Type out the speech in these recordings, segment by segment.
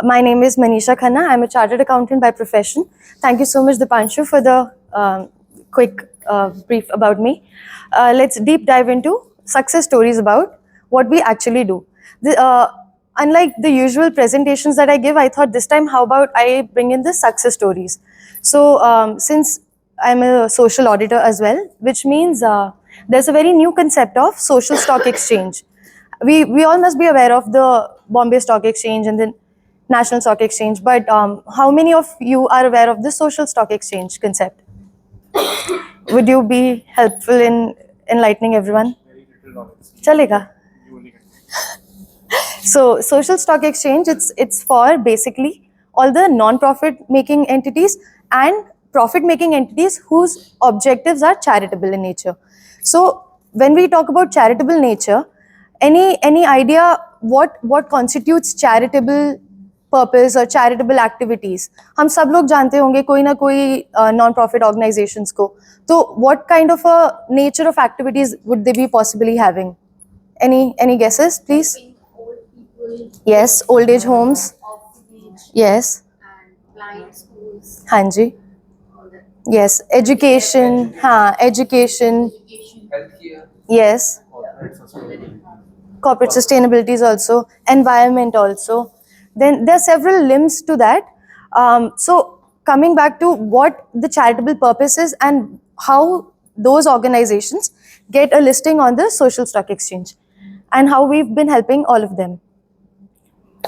My name is Manisha Khanna. I'm a chartered accountant by profession. Thank you so much, Dipanshu, for the quick brief about me. Let's deep dive into success stories about what we actually do. Unlike the usual presentations that I give, I thought this time, how about I bring in the success stories? So, since I'm a social auditor as well, which means there's a very new concept of social stock exchange. We all must be aware of the Bombay Stock Exchange and the National Stock Exchange, but how many of you are aware of the social stock exchange concept? Would you be helpful in enlightening everyone? Chalega. So social stock exchange, it's for basically all the non-profit making entities and profit making entities whose objectives are charitable in nature. So when we talk about charitable nature, any idea what constitutes charitable purpose और charitable activities हम सब लोग जानते होंगे कोई ना कोई non profit organisations को तो what kind of a nature of activities would they B possibly having any guesses please? Yes, old age homes. Yes. हाँ जी. Yes, education. हाँ, education. Yes. Corporate sustainability is also, environment also. Then there are several limbs to that. So coming back to what the charitable purpose is and how those organizations get a listing on the social stock exchange and how we've been helping all of them.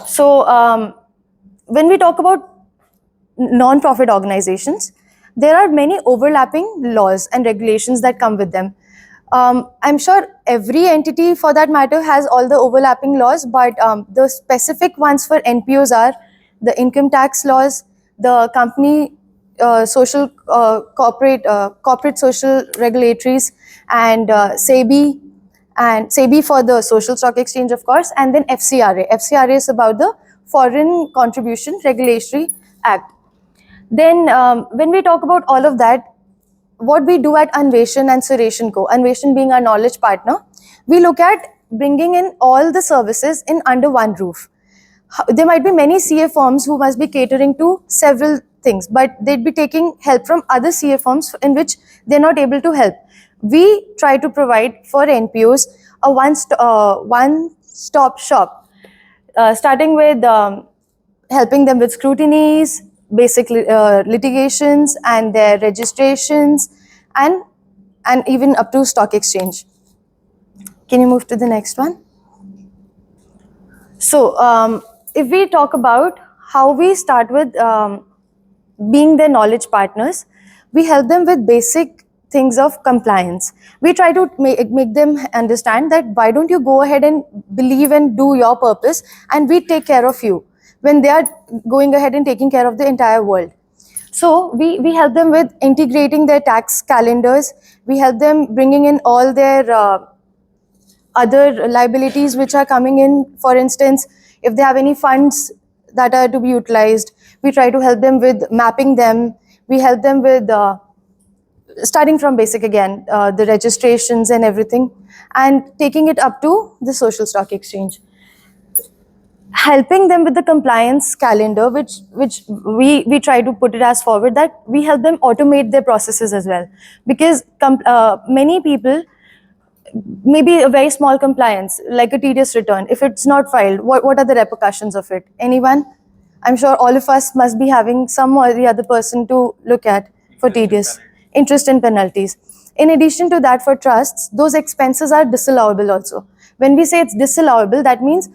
So when we talk about non-profit organizations, there are many overlapping laws and regulations that come with them. I'm sure every entity for that matter has all the overlapping laws, but the specific ones for NPOs are the income tax laws, the company social corporate social regulatories, and SEBI for the social stock exchange, of course, and then FCRA. FCRA is about the Foreign Contribution Regulatory Act. Then when we talk about all of that, what we do at Anveshan and Sureshan Co, Anveshan being our knowledge partner, we look at bringing in all the services in under one roof. There might be many CA firms who must be catering to several things, but they'd be taking help from other CA firms in which they're not able to help. We try to provide for NPOs a one-stop shop, starting with helping them with scrutinies, basic litigations and their registrations, and even up to stock exchange. Can you move to the next one? So if we talk about how we start with being their knowledge partners, we help them with basic things of compliance. We try to make them understand that why don't you go ahead and believe and do your purpose, and we take care of you when they are going ahead and taking care of the entire world. So we help them with integrating their tax calendars. We help them bringing in all their other liabilities which are coming in. For instance, if they have any funds that are to be utilized, we try to help them with mapping them. We help them with starting from basic again, the registrations and everything, and taking it up to the social stock exchange. Helping them with the compliance calendar, which we try to put it as forward that we help them automate their processes as well, because many people, maybe a very small compliance like a tedious return, if it's not filed, what are the repercussions of it? Anyone? I'm sure all of us must be having some or the other person to look at for tedious interest and penalties. In addition to that, for trusts, those expenses are disallowable also. When we say it's disallowable, that means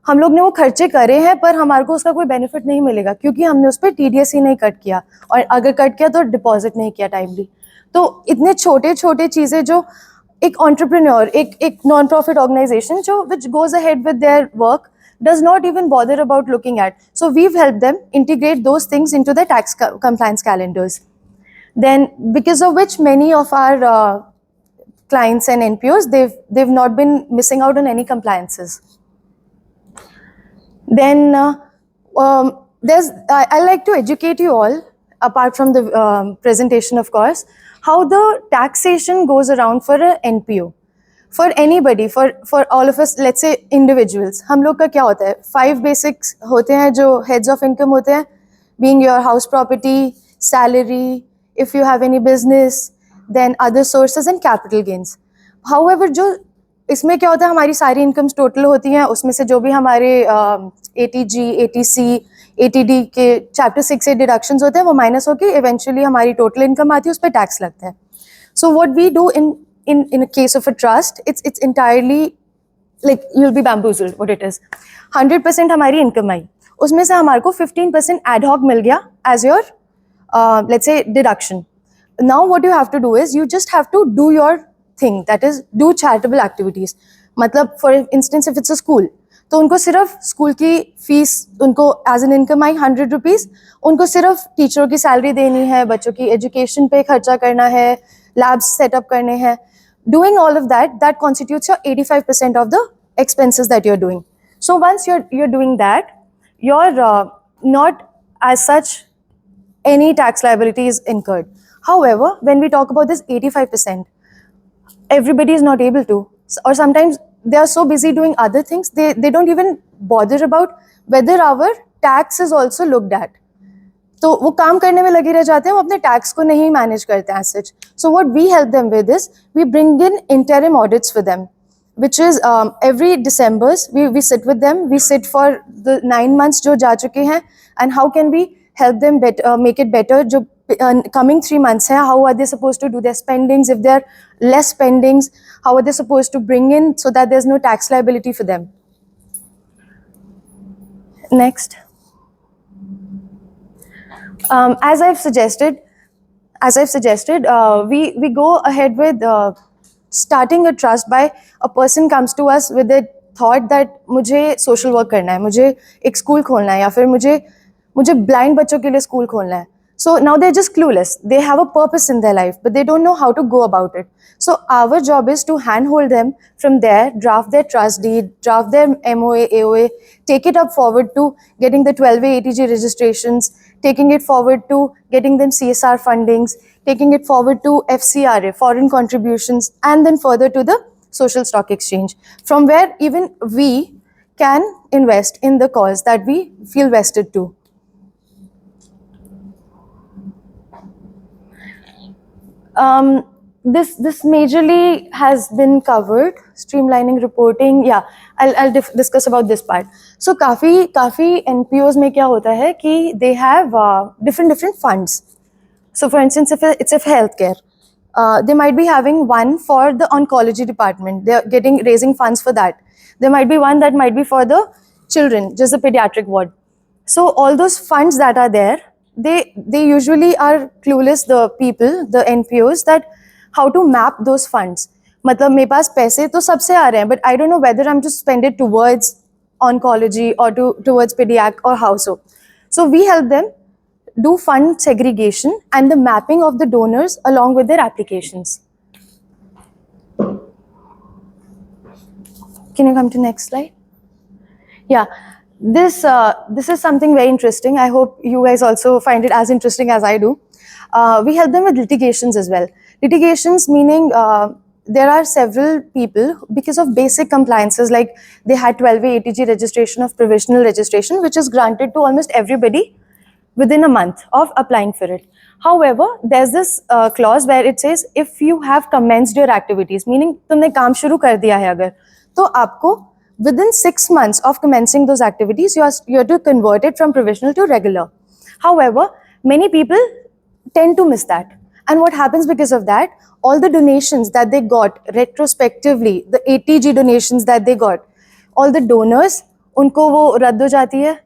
हम लोग ने वो खर्चे करे हैं पर हमारे को उसका कोई बेनिफिट नहीं मिलेगा क्योंकि हमने उस पर TDS ही नहीं कट किया, और अगर कट किया तो डिपॉजिट नहीं किया टाइमली. तो इतने छोटे छोटे चीज़ें जो एक entrepreneur, एक non-profit organization जो which goes ahead with their work does not even bother about looking at. So we've helped them integrate those things into their tax compliance calendars. Then because of which many of our clients and NPOs, they've not been missing out on any compliances. Then I like to educate you all, apart from the presentation of course, how the taxation goes around for an NPO. for anybody, for all of us, let's say individuals, हम लोग का क्या होता है, 5 basics होते हैं जो heads of income होते हैं, being your house property, salary, if you have any business, then other sources and capital gains. However, जो इसमें क्या होता है, हमारी सारी इनकम्स टोटल होती हैं, उसमें से जो भी हमारे ATG, ATC, ATD के चैप्टर 6 से डिडक्शंस होते हैं वो माइनस होके इवेंचुअली हमारी टोटल इनकम आती है, उस पर टैक्स लगता है. So what we do in a case of a trust, it's entirely like you'll be bamboozled. What it is, 100% हमारी इनकम आई, उसमें से हमारे को 15% ad hoc मिल गया as your let's say deduction. Now what you have to do is you just have to do your thing, that is do charitable activities. मतलब for instance if it's a school, तो उनको सिर्फ school की fees उनको as an income आई 100 rupees, उनको सिर्फ टीचरों की सैलरी देनी है, बच्चों की एजुकेशन पे खर्चा करना है, लैब्स सेटअप करने हैं. Doing all of that, that constitutes your 85% of the expenses that you're doing. So once you're doing that, you're not as such any tax liability is incurred. However, when we talk about this 85%, everybody is not able to, or sometimes they are so busy doing other things, they don't even bother about whether our tax is also looked at. तो वो काम करने में लगे रह जाते हैं, वो अपने टैक्स को नहीं मैनेज करते हैं such. So what we help them with is we bring in interim audits for them, which is every Decembers we sit with them, we sit for the 9 months जो जा चुके हैं, and how can we help them better, make it better. जो coming 3 months है, how are they supposed to do their spendings, if there are less spendings, how are they supposed to bring in so that there's no tax liability for them. Next. As I've suggested, we go ahead with starting a trust by a person comes to us with the thought that मुझे social work करना है, मुझे एक school खोलना है, या फिर मुझे blind बच्चों के लिए school खोलना है. So now they're just clueless. They have a purpose in their life, but they don't know how to go about it. So our job is to handhold them from there, draft their trust deed, draft their MOA, AOA, take it up forward to getting the 12A ATG registrations, taking it forward to getting them CSR fundings, taking it forward to FCRA, foreign contributions, and then further to the social stock exchange, from where even we can invest in the cause that we feel vested to. This majorly has been covered. Streamlining reporting, yeah, I'll discuss about this part. So काफी NPOs में क्या होता है कि they have different funds. So for instance, if it's a healthcare, they might be having one for the oncology department. They're raising funds for that. There might be one that might be for the children, just the pediatric ward. So all those funds that are there, they usually are clueless, the people, the NPOs, that how to map those funds. मतलब मेरे पास पैसे तो सबसे आ रहे हैं, but I don't know whether I'm to spend it towards oncology or towards pediac or how so. So we help them do fund segregation and the mapping of the donors along with their applications. Can you come to next slide? Yeah. This is something very interesting. I hope you guys also find it as interesting as I do. We help them with litigations as well. Litigations meaning there are several people, because of basic compliances, like they had 12A ATG registration of provisional registration, which is granted to almost everybody within a month of applying for it. However, there's this clause where it says if you have commenced your activities, meaning तुमने काम शुरू कर दिया है अगर, तो आपको within 6 months of commencing those activities, you have to convert it from provisional to regular. However, many people tend to miss that. And what happens because of that, all the donations that they got retrospectively, the ATG donations that they got, all the donors, उनको वो रद्द हो जाती है.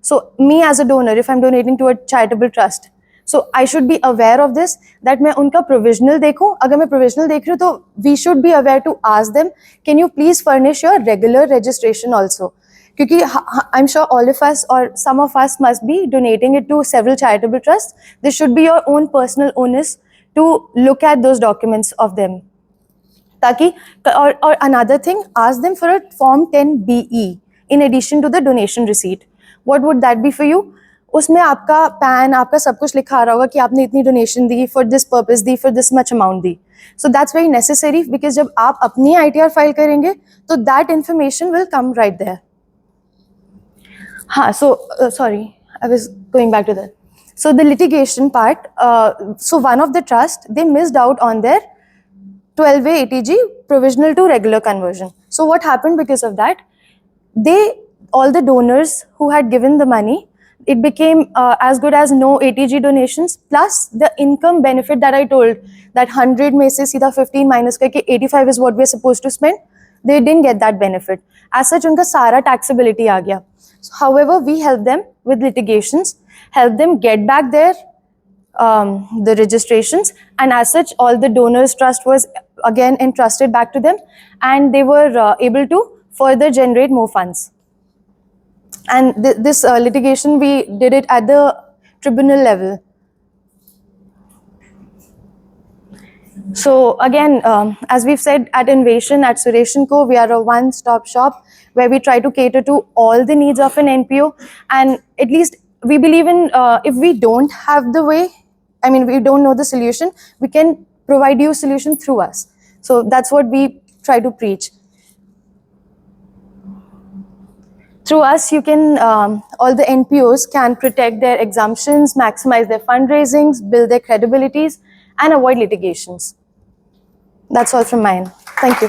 So me as a donor, if I'm donating to a charitable trust, so I should be aware of this, that मैं उनका provisional देखूं. अगर मैं provisional देख रही हूँ तो we should be aware to ask them, can you please furnish your regular registration also? क्योंकि I'm sure all of us or some of us must be donating it to several charitable trusts. This should be your own personal onus to look at those documents of them. ताकि or another thing, ask them for a form 10BE in addition to the donation receipt. What would that be for you? उसमें आपका pan, आपका सब कुछ लिखा आ रहा होगा कि आपने इतनी डोनेशन दी, फॉर दिस पर्पस दी, फॉर दिस मच अमाउंट दी. So that's very necessary, because जब आप अपनी ITR फाइल करेंगे तो that information will come right there. हाँ, so sorry, I was going back to that. So the litigation part, so one of the trust, they missed out on their 12A ATG provisional to regular conversion. So what happened because of that? All the donors who had given the money, it became as good as no ATG donations, plus the income benefit that I told, that 100 में से सीधा 15 minus करके 85 is what we are supposed to spend. They didn't get that benefit. As such, उनका सारा taxability आ गया. So, however, we help them with litigations, help them get back the registrations, and as such, all the donors' trust was again entrusted back to them, and they were able to further generate more funds. And this litigation, we did it at the tribunal level. So again, as we've said, at Innovation, at Suresh & Co, we are a one-stop shop where we try to cater to all the needs of an NPO. And at least we believe in, if we don't have the way, I mean, we don't know the solution, we can provide you a solution through us. So that's what we try to preach. Through us, you can, all the NPOs can protect their exemptions, maximize their fundraisings, build their credibilities, and avoid litigations. That's all from mine. Thank you.